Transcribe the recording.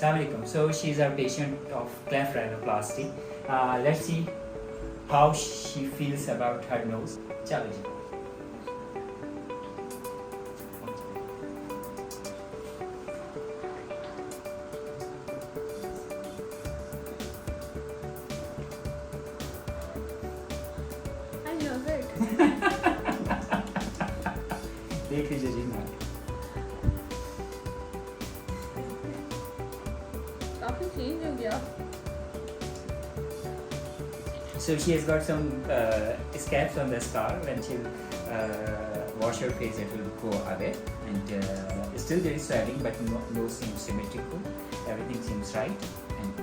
Assalamualaikum. So she's our patient of cleft rhinoplasty. Let's see how she feels about her nose. Chalo ji. I love it. देख लीजिए जी ना. काफी change हो गया. So she has got some scabs on the scar. When she'll wash her face, it will go away. And still there is swelling, but no seems symmetrical. Everything seems right. And